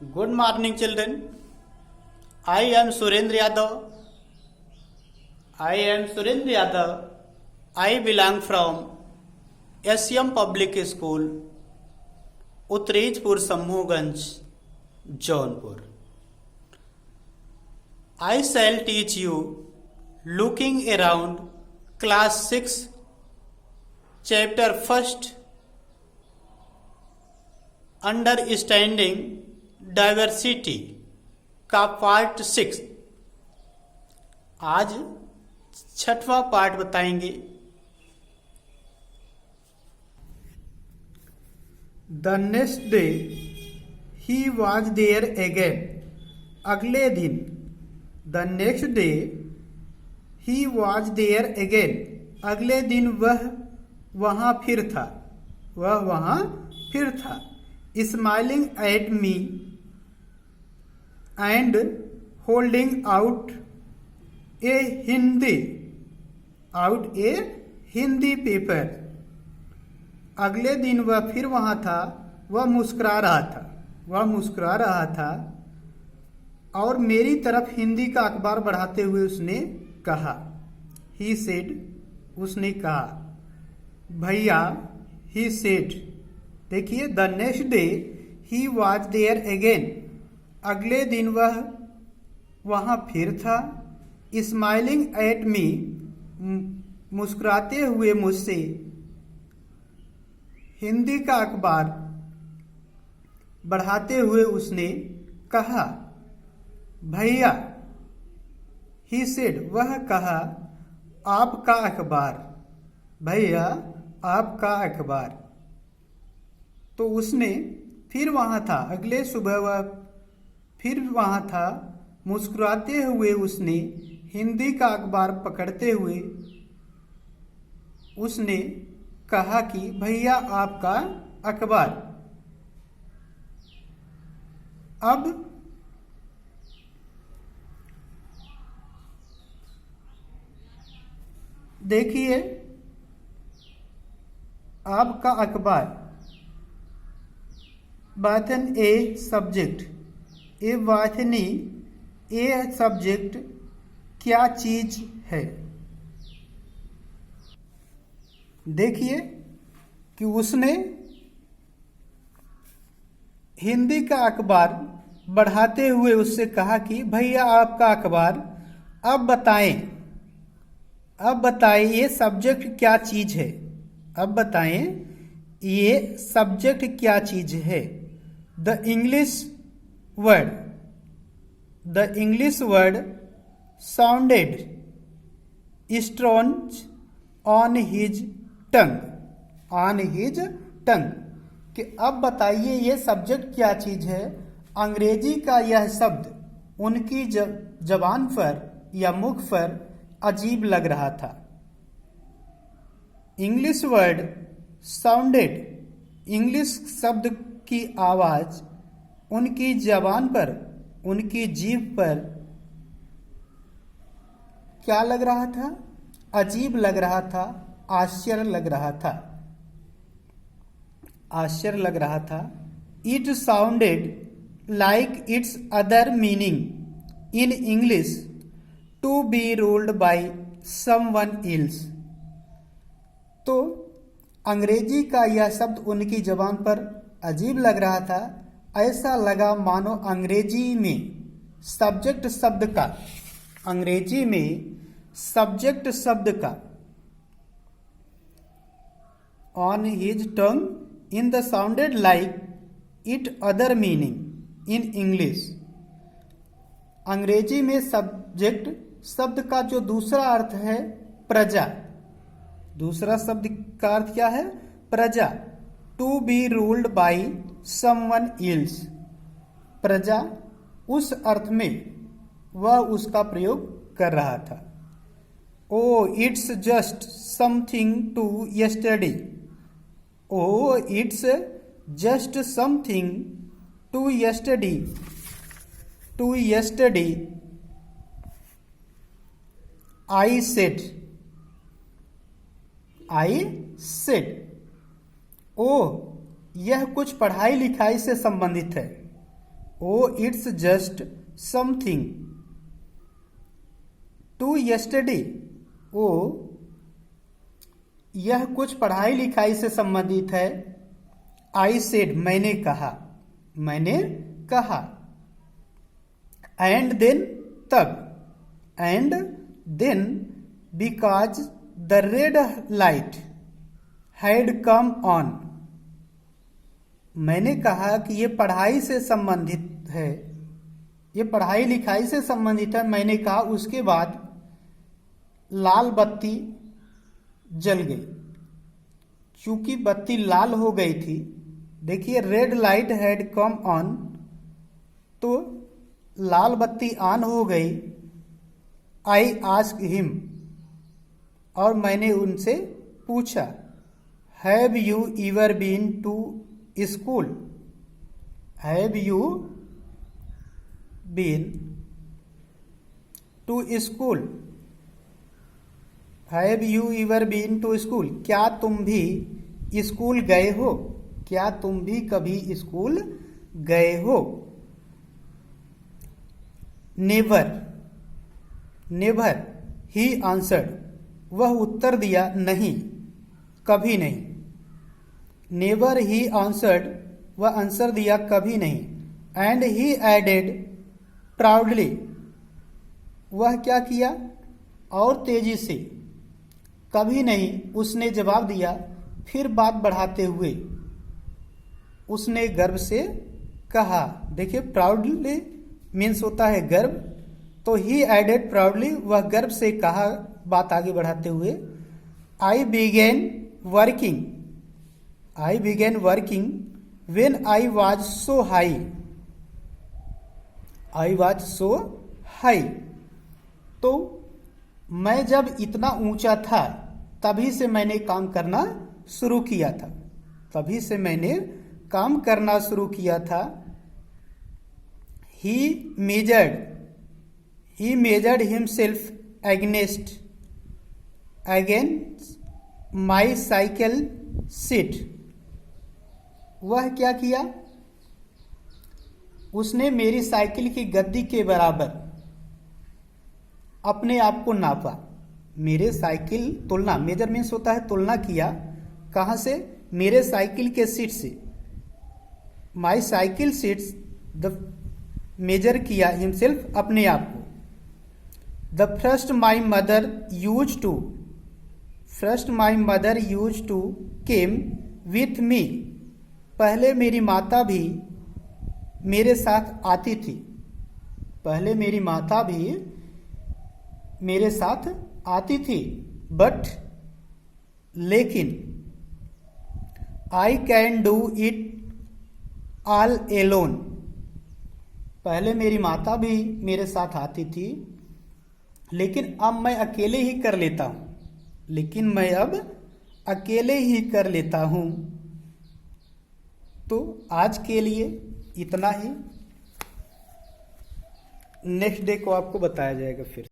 Good morning, children. I am Surendra Yadav. I belong from SCM Public School, Utrejpur Samoohganj, Jaunpur. I shall teach you looking around class 6, chapter 1st, understanding diversity का part 6। आज छठवां part बताएंगे। The next day he was there again. अगले दिन। The next day he was there again. अगले दिन वह वहां फिर था। Smiling at me and holding out a Hindi paper. अगले दिन वह फिर वहां था। वह मुस्कुरा रहा था और मेरी तरफ हिंदी का अखबार बढ़ाते हुए उसने कहा, ही सेड, उसने कहा, भैया, ही सेड। देखिए, the next day he was there again. अगले दिन वह वहां फिर था। स्माइलिंग एट मी, मुस्कुराते हुए मुझसे। हिंदी का अखबार बढ़ाते हुए उसने कहा, भैया, ही सेड, वह कहा, आपका अखबार, भैया, आपका अखबार। तो उसने फिर वहां था। अगले सुबह वह फिर वहां था। मुस्कुराते हुए उसने हिंदी का अखबार पकड़ते हुए उसने कहा कि भैया, आपका अखबार। अब देखिए, आपका अखबार वाचन a subject, A वाचनी, a subject क्या चीज है। देखिए कि उसने हिंदी का अखबार बढ़ाते हुए उससे कहा कि भैया, आपका अखबार। अब बताएं ये सब्जेक्ट क्या चीज है। अब बताएं ये सब्जेक्ट क्या चीज है। The English word sounded strange on his tongue. कि अब बताइए ये सब्जेक्ट क्या चीज है। अंग्रेजी का यह शब्द उनकी जबान पर या मुख पर अजीब लग रहा था। इंग्लिश वर्ड साउंडेड, इंग्लिश शब्द की आवाज उनकी जबान पर, उनकी जीभ पर क्या लग रहा था? अजीब लग रहा था, आश्चर्य लग रहा था। It sounded like its other meaning in English to be ruled by someone else. तो अंग्रेजी का यह शब्द उनकी जबान पर अजीब लग रहा था। ऐसा लगा मानो अंग्रेजी में सब्जेक्ट शब्द का on his tongue in the sounded like it other meaning in English. अंग्रेजी में सब्जेक्ट शब्द का जो दूसरा अर्थ है प्रजा, दूसरा शब्द का अर्थ क्या है? प्रजा। To be ruled by someone else, प्रजा, उस अर्थ में वह उसका प्रयोग कर रहा था। Oh it's just something to yesterday. Oh it's just something to yesterday. I said, ओ यह कुछ पढ़ाई लिखाई से संबंधित है। Oh it's just something to yesterday. ओ यह कुछ पढ़ाई लिखाई से संबंधित है। आई सेड मैंने कहा, मैंने कहा। एंड देन तब, and then because the red light had come on. मैंने कहा कि ये पढ़ाई से संबंधित है, ये पढ़ाई लिखाई से संबंधित है। मैंने कहा, उसके बाद लाल बत्ती जल गई। चूंकि बत्ती लाल हो गई थी, देखिए red light had come on, तो लाल बत्ती ऑन हो गई। आई आस्क्ड हिम, और मैंने उनसे पूछा, have you ever been to school? Have you been to school? Have you ever been to school? क्या तुम भी स्कूल गए हो? क्या तुम भी कभी स्कूल गए हो? नेवर, नेवर ही आंसर्ड, वह उत्तर दिया, नहीं, कभी नहीं। नेवर ही आंसर्ड, वह आंसर दिया, कभी नहीं। एंड ही एडेड प्राउडली, वह क्या किया? और तेजी से, कभी नहीं, उसने जवाब दिया। फिर बात बढ़ाते हुए उसने गर्व से कहा। देखिए प्राउडली मीन्स होता है गर्व, तो ही एडेड प्राउडली, वह गर्व से कहा, बात आगे बढ़ाते हुए, I began working, I began working when I was so high, I was so high. तो मैं जब इतना ऊंचा था तभी से मैंने काम करना शुरू किया था, तभी से मैंने काम करना शुरू किया था। He measured himself against my cycle seat. वह क्या किया? उसने मेरी साइकिल की गद्दी के बराबर अपने आप को नापा। मेरे साइकिल तुलना, मेजर मीन्स होता है तुलना किया। कहां से? मेरे साइकिल के सीट से। My cycle seats, the measure किया हिमसेल्फ, अपने आप को। The first my mother use to, first my mother use to came with me. पहले मेरी माता भी मेरे साथ आती थी, पहले मेरी माता भी मेरे साथ आती थी। बट, लेकिन, I can do it all alone. पहले मेरी माता भी मेरे साथ आती थी, लेकिन अब मैं अकेले ही कर लेता हूं, लेकिन मैं अब अकेले ही कर लेता हूं। तो आज के लिए इतना ही। नेक्स्ट डे को आपको बताया जाएगा फिर।